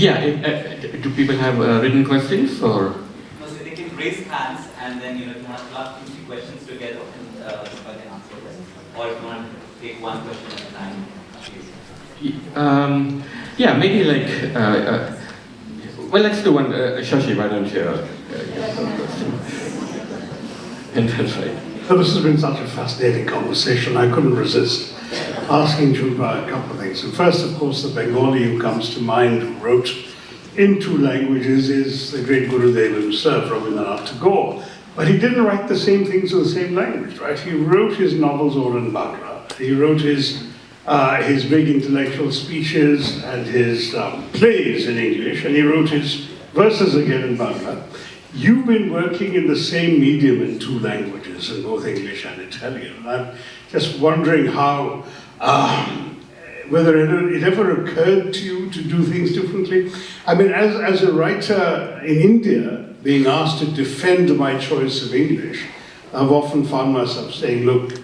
Do people have written questions, or? No, so they can raise hands, and then you want to club two, three questions together, and Jhumpa can answer them. Or if you want to take one question at a time. Maybe like. Well, let's do one. Shashi, why don't you get some questions? And that's right. So this has been such a fascinating conversation. I couldn't resist asking Jhumpa a couple of things. And first, of course, the Bengali who comes to mind, who wrote in two languages, is the great Gurudev himself, Rabindranath Tagore. But he didn't write the same things in the same language, right? He wrote his novels all in Bangla. He wrote his big intellectual speeches and his plays in English, and he wrote his verses again in Bangla. You've been working in the same medium in two languages, in both English and Italian. I'm just wondering how, whether it ever occurred to you to do things differently. I mean, as a writer in India, being asked to defend my choice of English, I've often found myself saying, look,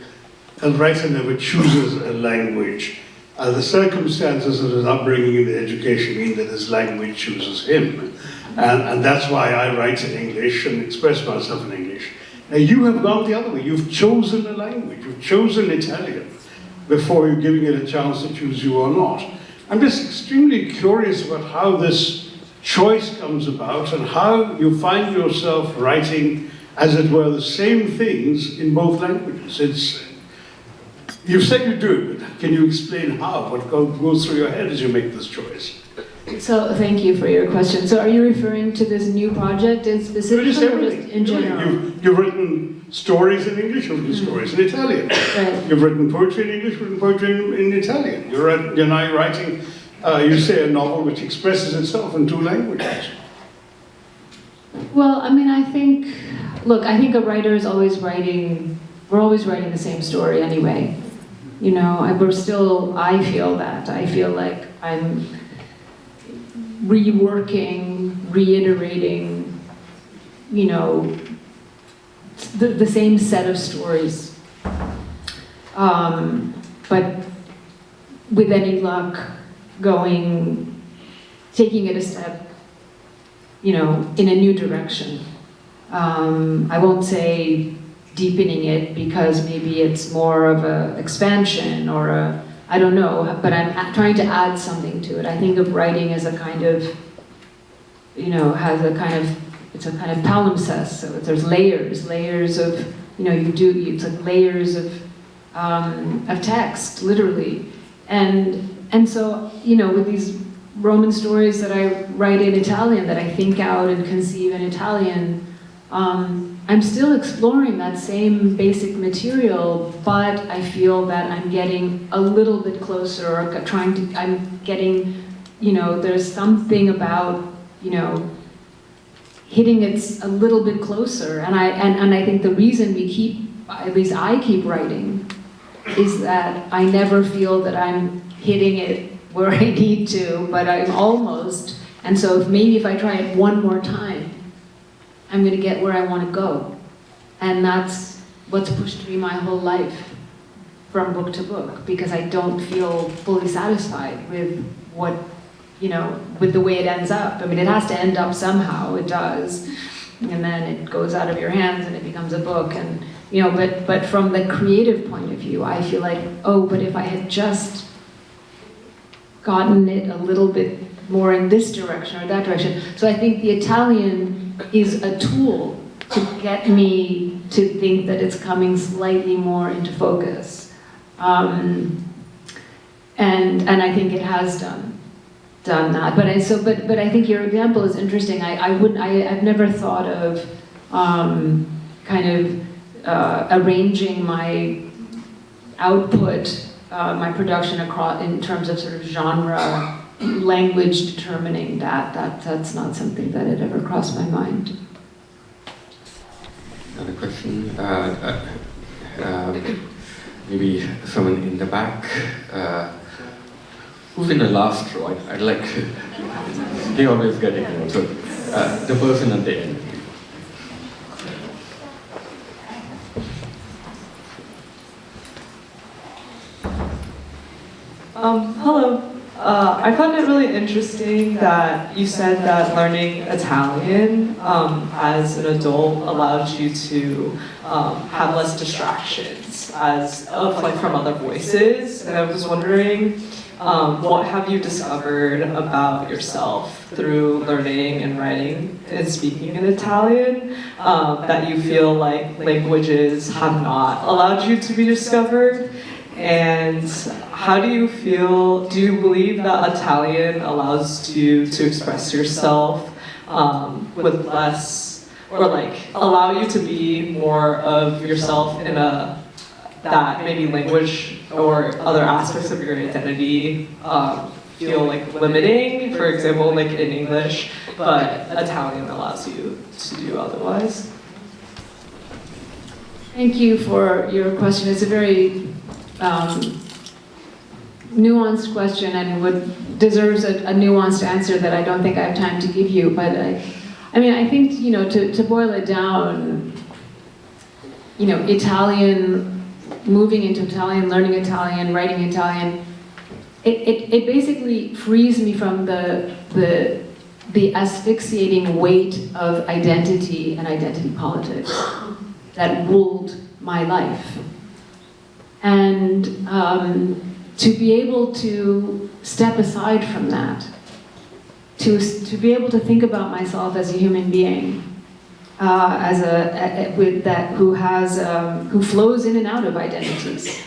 a writer never chooses a language. The circumstances of his upbringing and education mean that his language chooses him. And that's why I write in English and express myself in English. Now you have gone the other way. You've chosen a language. You've chosen Italian before you're giving it a chance to choose you or not. I'm just extremely curious about how this choice comes about and how you find yourself writing, as it were, the same things in both languages. You've said you do it, but can you explain how? What goes through your head as you make this choice? So thank you for your question. So are you referring to this new project in specific, or just in general? You've written stories in English, you've written stories in Italian. Right. You've written poetry in English, you've written poetry in Italian. You're now writing, you say, a novel which expresses itself in two languages. Well, I mean, I think a writer is always writing, we're always writing the same story anyway. I feel that. I feel like I'm reworking, reiterating, the same set of stories. But with any luck, taking it a step, in a new direction. I won't say deepening it, because maybe it's more of an expansion or I don't know, but I'm trying to add something to it. I think of writing as a kind of, it's a kind of palimpsest, so there's layers of, it's like layers of text, literally. And so, with these Roman stories that I write in Italian, that I think out and conceive in Italian, I'm still exploring that same basic material, but I feel that I'm getting a little bit closer, or I'm getting, there's something about, hitting it a little bit closer. And I think the reason at least I keep writing, is that I never feel that I'm hitting it where I need to, but I'm almost. And so if I try it one more time, I'm going to get where I want to go. And that's what's pushed me my whole life from book to book, because I don't feel fully satisfied with with the way it ends up. I mean, it has to end up somehow, it does. And then it goes out of your hands and it becomes a book. And, but from the creative point of view, I feel like, but if I had just gotten it a little bit more in this direction or that direction. So I think the Italian is a tool to get me to think that it's coming slightly more into focus. And I think it has done that. But I think your example is interesting. I've never thought of arranging my output, my production across in terms of sort of genre, language determining that. That's not something that had ever crossed my mind. Another question. Maybe someone in the back. Who's in the last row? I'd like to. They always get it. So the person at the end. Hello. I found it really interesting that you said that learning Italian as an adult allowed you to have less distractions from other voices. And I was wondering, what have you discovered about yourself through learning and writing and speaking in Italian that you feel like languages have not allowed you to be discovered? And how do you feel, do you believe that Italian allows you to express yourself with less, or like allow you to be more of yourself in that maybe language or other aspects of your identity feel like limiting, for example, like in English, but Italian allows you to do otherwise? Thank you for your question. It's a very nuanced question and deserves a nuanced answer that I don't think I have time to give you. But I think to boil it down, Italian, moving into Italian, learning Italian, writing Italian, it basically frees me from the asphyxiating weight of identity and identity politics that ruled my life. And to be able to step aside from that, to be able to think about myself as a human being, who flows in and out of identities,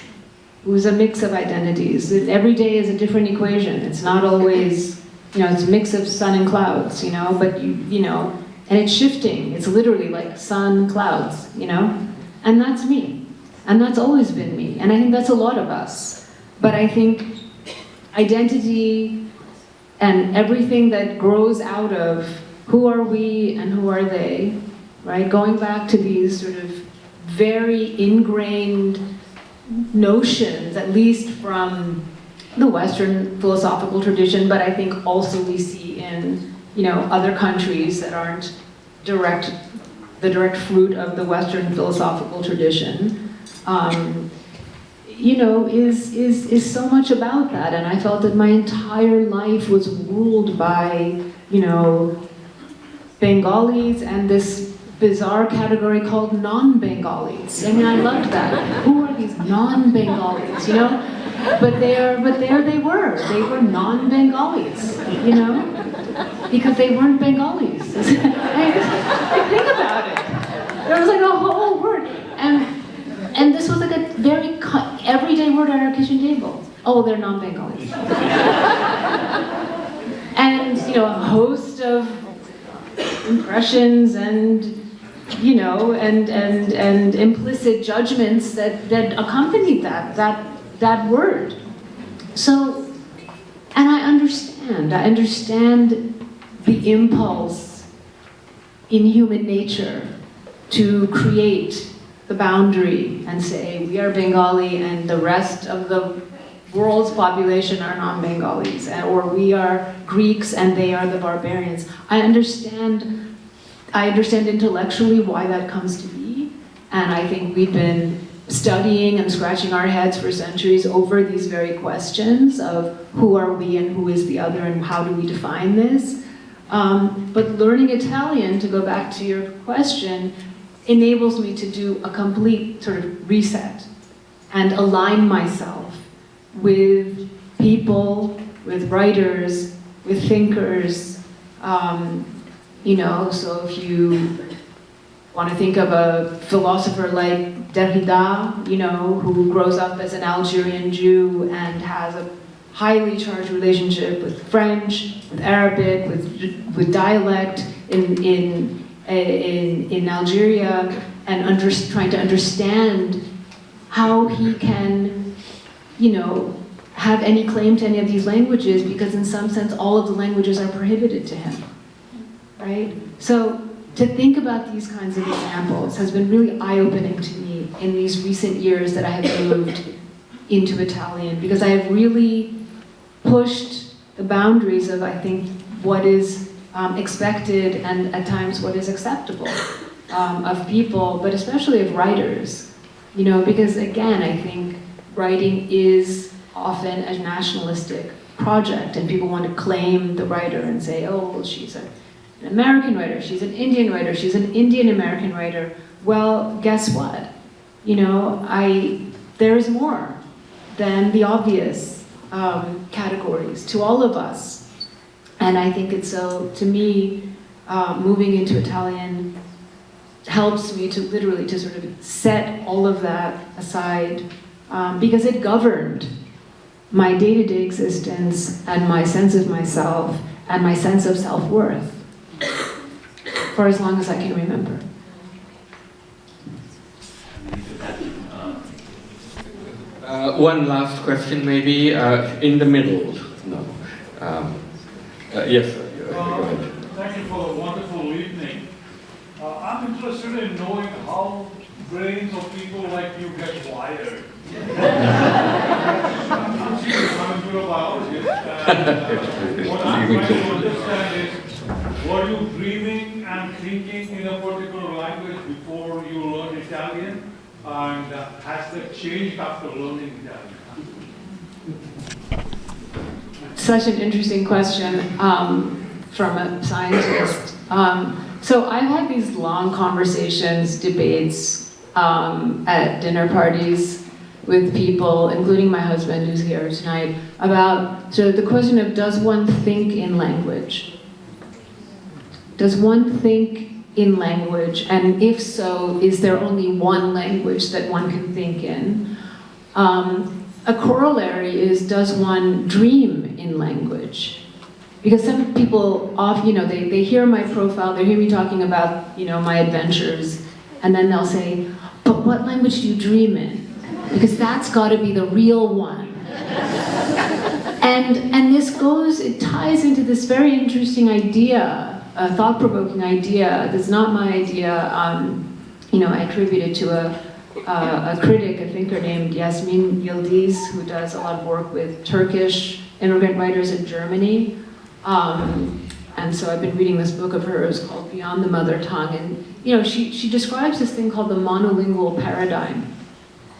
who's a mix of identities. Every day is a different equation. It's not always, it's a mix of sun and clouds, but and it's shifting. It's literally like sun, clouds, and that's me. And that's always been me. And I think that's a lot of us. But I think identity and everything that grows out of who are we and who are they, right? Going back to these sort of very ingrained notions, at least from the Western philosophical tradition, but I think also we see in, other countries that aren't the direct fruit of the Western philosophical tradition. Is so much about that, and I felt that my entire life was ruled by, Bengalis and this bizarre category called non-Bengalis. I loved that. Who are these non-Bengalis, But there they were non-Bengalis, because they weren't Bengalis. I think about it. There was like a whole word, and this was like a very everyday word on our kitchen table. Oh, they're non-Bengalis. And, a host of impressions and, and implicit judgments that accompanied that word. So, and I understand the impulse in human nature to create the boundary and say, we are Bengali and the rest of the world's population are non-Bengalis, or we are Greeks and they are the barbarians. I understand intellectually why that comes to be, and I think we've been studying and scratching our heads for centuries over these very questions of who are we and who is the other and how do we define this. But learning Italian, to go back to your question, enables me to do a complete sort of reset and align myself with people, with writers, with thinkers. So if you want to think of a philosopher like Derrida, who grows up as an Algerian Jew and has a highly charged relationship with French, with Arabic, with dialect in Algeria, and trying to understand how he can, have any claim to any of these languages, because in some sense all of the languages are prohibited to him, right? So to think about these kinds of examples has been really eye-opening to me in these recent years that I have moved into Italian, because I have really pushed the boundaries of, I think, what is expected and at times what is acceptable of people, but especially of writers. Because again, I think writing is often a nationalistic project, and people want to claim the writer and say, oh, well, she's an American writer, she's an Indian writer, she's an Indian American writer. Well, guess what? There's more than the obvious categories to all of us. And I think it's so, to me, moving into Italian helps me to literally to sort of set all of that aside, because it governed my day-to-day existence and my sense of myself and my sense of self-worth for as long as I can remember. One last question, maybe, in the middle. No. Yes, sir. Go ahead. Thank you for the wonderful evening. I'm interested in knowing how brains of people like you get wired. I'm a neurobiologist, and what I'm trying to understand is, were you dreaming and thinking in a particular language before you learned Italian? And has that changed after learning Italian? Such an interesting question from a scientist. So I've had these long conversations, debates at dinner parties with people, including my husband who's here tonight, about the question of, does one think in language? Does one think in language? And if so, is there only one language that one can think in? A corollary is, does one dream in language? Because some people they hear my profile, they hear me talking about, my adventures, and then they'll say, but what language do you dream in? Because that's got to be the real one. And it ties into this very interesting idea, a thought-provoking idea. That's not my idea. I attribute it to a critic, a thinker named Yasmin Yildiz, who does a lot of work with Turkish immigrant writers in Germany. And so I've been reading this book of hers called Beyond the Mother Tongue, and she describes this thing called the monolingual paradigm,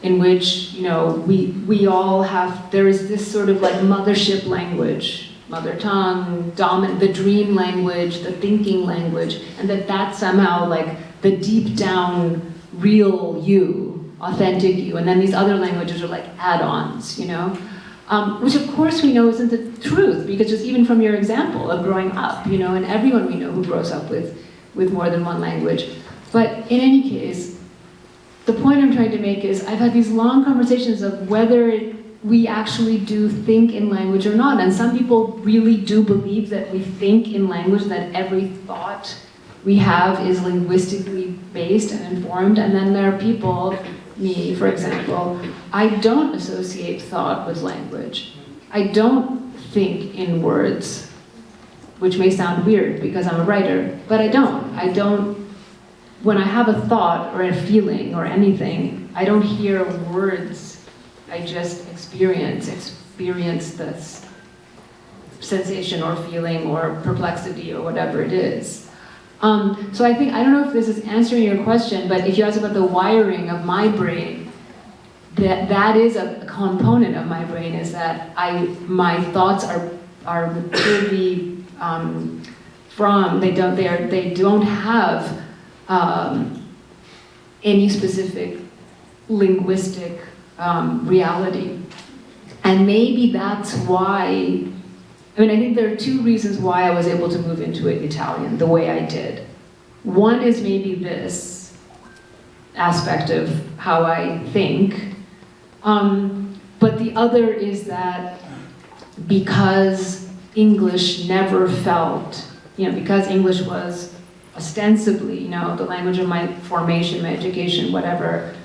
in which we all have, there is this sort of like mothership language, mother tongue, the dream language, the thinking language, and that somehow like the deep down real you, authentic you, and then these other languages are like add-ons, which of course we know isn't the truth, because just even from your example of growing up, and everyone we know who grows up with more than one language. But in any case, the point I'm trying to make is I've had these long conversations of whether we actually do think in language or not. And some people really do believe that we think in language, that every thought we have is linguistically based and informed. And then there are people, me for example, I don't associate thought with language. I don't think in words, which may sound weird because I'm a writer, but I don't. When I have a thought or a feeling or anything, I don't hear words. I just experience this sensation or feeling or perplexity or whatever it is. So I don't know if this is answering your question, but if you ask about the wiring of my brain, that is a component of my brain, is that my thoughts are purely they don't have any specific linguistic reality. And maybe that's why I mean, I think there are two reasons why I was able to move into Italian the way I did. One is maybe this aspect of how I think, but the other is that because English never felt, because English was ostensibly, the language of my formation, my education, whatever,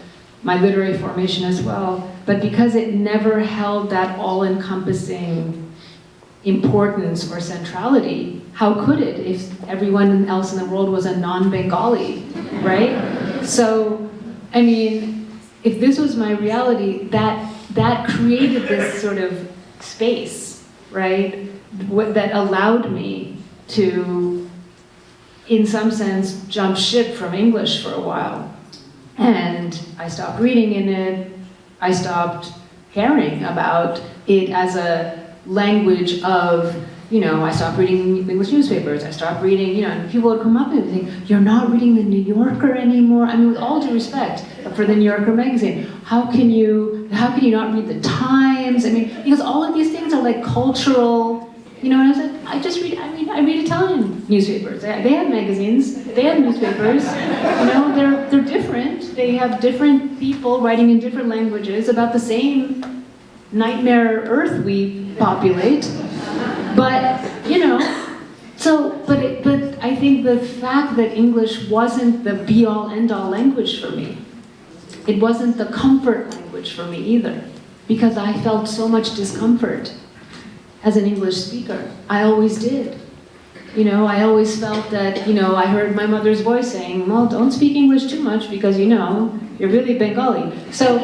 my literary formation as well, but because it never held that all-encompassing importance or centrality, how could it if everyone else in the world was a non-Bengali, right? So, I mean, if this was my reality, that created this sort of space, right, that allowed me to, in some sense, jump ship from English for a while. And I stopped reading in it, I stopped caring about it as a language of, I stopped reading English newspapers, I stopped reading, and people would come up and think, you're not reading the New Yorker anymore? I mean, with all due respect for the New Yorker magazine, how can you not read the Times? I mean, because all of these things are like cultural, and I was like, I read Italian newspapers. They have magazines, they have newspapers, they're different. They have different people writing in different languages about the same nightmare Earth we populate. But, but I think the fact that English wasn't the be-all, end-all language for me, it wasn't the comfort language for me either, because I felt so much discomfort as an English speaker. I always did. I always felt that, I heard my mother's voice saying, well, don't speak English too much because, you're really Bengali. So,